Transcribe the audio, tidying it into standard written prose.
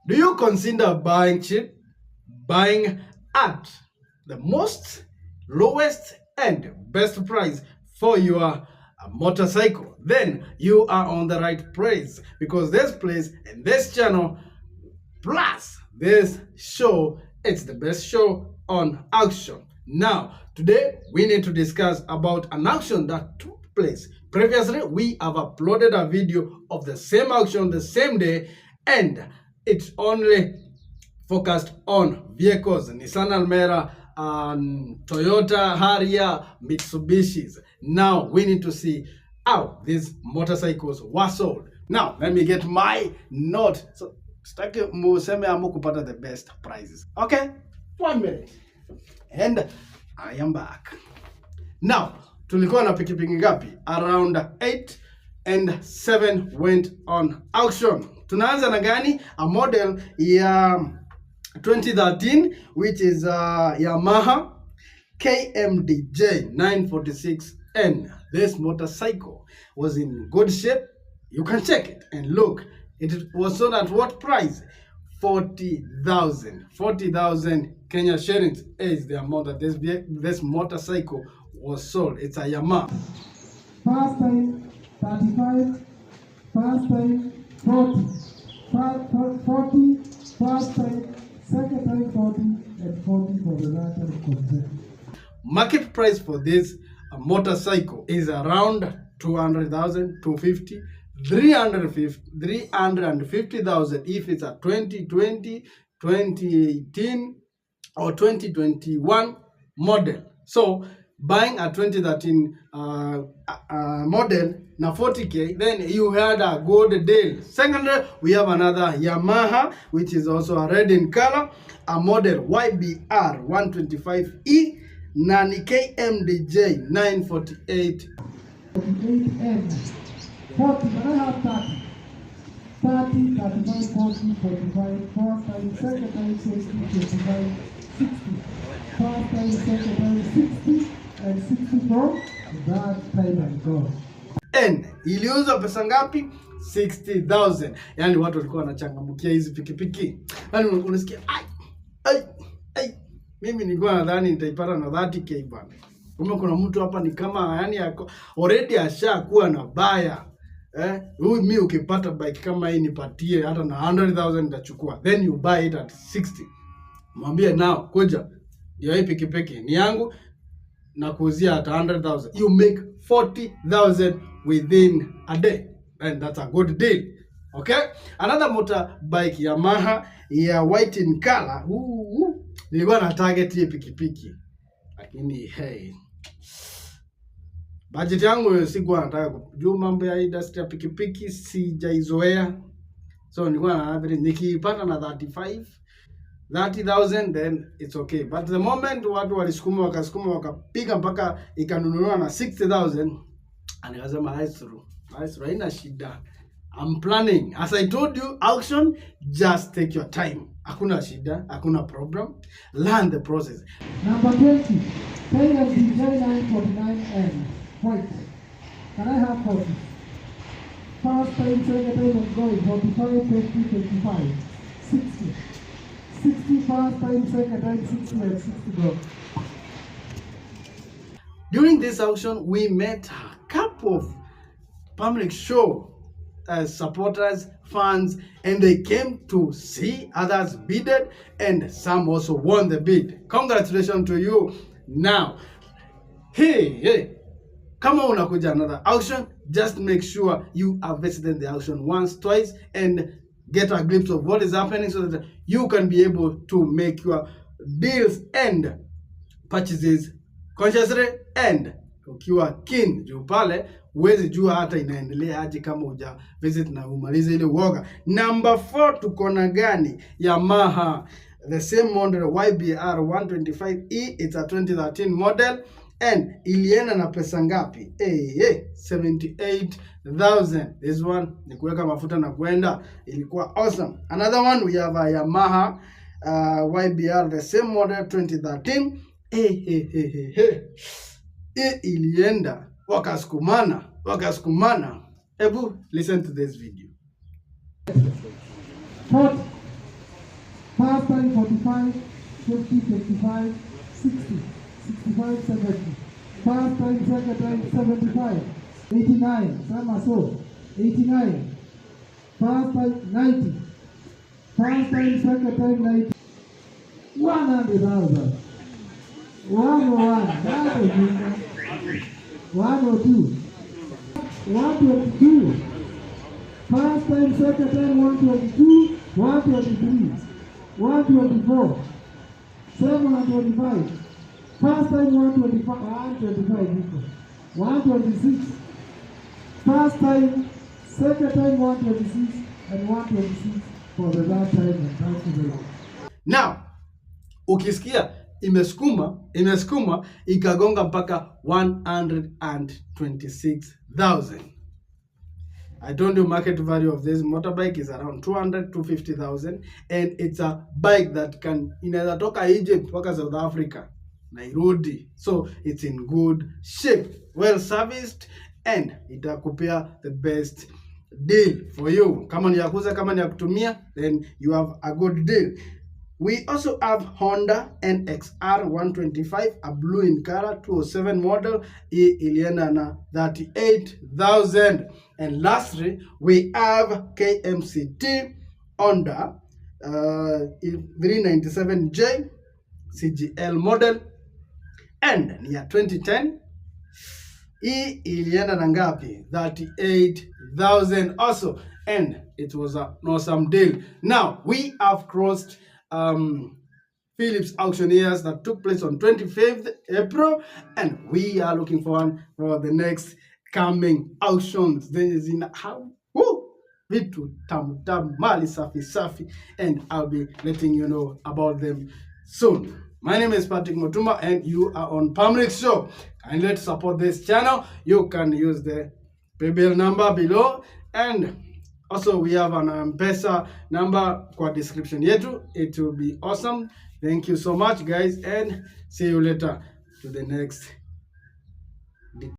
Do you consider buying cheap, buying at the most lowest and best price for your motorcycle? Then you are on the right place, because this place and this channel plus this show, it's the best show on auction. Now, today we need to discuss about an auction that took place. Previously, we have uploaded a video of the same auction the same day, and it's only focused on vehicles, Nissan Almera, Toyota Harrier, Mitsubishis. Now we need to see how these motorcycles were sold. Now let me get my note. So staki museme amu kupata the best prices. Okay, 1 minute and I am back. Now tulikuwa na pikipiki ngapi? Around 8 and 7 went on auction. Tunaanza na gani? A model ya 2013, which is Yamaha KMDJ 946N. This motorcycle was in good shape. You can check it and look. It was sold at what price? 40,000. 40,000 Kenya shillings is the amount that this motorcycle was sold. It's a Yamaha. First time 35, first time 40, 40, first time, second time 40, and 40 for the last time. Market price for this motorcycle is around 200,000, 250, 350,000 if it's a 2020, 2018 or 2021 model. So buying a 2013 model na 40k, then you had a good deal. Secondly, we have another Yamaha, which is also a red in color, a model YBR 125E, Nani KMDJ 948. 48M, 40, but I have 30. 30, 35, 40, 45, first time, second time, 60, 55, 60. First time, second time, 60, and 64, that time and go. And iliuza pesa ngapi? 60,000. Yani watu walikuwa wanachangamkia hizi pikipiki. Yani unasikia ai mimi nilikuwa nadhani nitaipata na 30k bwana. Kumbe kuna mtu hapa ni kama yani already ashakuwa na baya. Huyu mimi ukipata bike kama hii nipatie hata na 100,000 nitachukua. Then you buy it at 60. Mwambie now kuja. Ndio hii pikipiki ni yangu na kuuzia at 100,000. You make 40,000 within a day, and that's a good deal. Okay, another motorbike Yamaha ya white in color. Nilikuwa na target hii pikipiki, lakini hey, budget yangu sikuwa nataka kujua mambo ya industry ya pikipiki, sijaizoea. So nilikuwa na average nikipata na 30,000 then it's okay, but the moment watu walisukuma wakapiga mpaka ikanunuliwa na 60,000, and nikasema nice haina shida. I'm planning, as I told you, auction, just take your time. Hakuna shida, hakuna problem. Learn the process. Number 20, KMDJ 949N, white. Can I have 40? First time, second time, and going 45, 50, 55, 60. 60 first time, second time, 60 and 60 go. During this auction, we met a couple of public show supporters, fans, and they came to see others bidded, and some also won the bid. Congratulations to you. Now, hey, kama unakuja another auction, just make sure you have visited the auction once, twice, and get a glimpse of what is happening so that you can be able to make your deals and purchases consciously and ukiwa keen. Juu pale uwezi jua hata inaendelea aje kama uja visit na umalize ile uoga. Number 4 tuko na gani? Yamaha, the same model YBR 125E. It's a 2013 model and ilienda na pesa ngapi? 78,000. This one ni kuweka mafuta na kwenda, ilikuwa awesome. Another one we have a Yamaha YBR, the same model 2013. Ilienda wakasukumana. Ebu listen to this video. 40, time 45, 50, 55, 60, 65, 70. First time, second time 75, 89, sama so, 89. First time 90. First time, second time 90. 100,000. 101, that is 102. 122. First time, second time 122, 123, 124, 725. First time 125, 126. First time, second time 126, and 126 for the last time, and thank you very much. Now, ukisikia imesukuma ikagonga mpaka 126,000. I told you market value of this motorbike is around 200,000-250,000, and it's a bike that inaweza toka Egypt mpaka South Africa, Nairobi. So it's in good shape, well serviced, and itakupea the best deal for you. Kama ni ya kuuza, kama ni ya kutumia, then you have a good deal. We also have Honda NXR 125, a blue in color, 207 model, ilienda na 38,000. And lastly, we have KMCT Honda 397J CGL model, and ni ya 2010. Ilienda na ngapi? 38,000 also, and it was an awesome deal. Now we have crossed Philips auctioneers that took place on 25th April, and we are looking forward for the next coming auctions. There is in how vitu tamu mali safi, and I'll be letting you know about them soon. My name is Patrick Mutuma, and you are on Public Show. Kindly to support this channel. You can use the PayBill number below, and also we have an M-Pesa number kwa description yetu. It will be awesome. Thank you so much, guys, and see you later to the next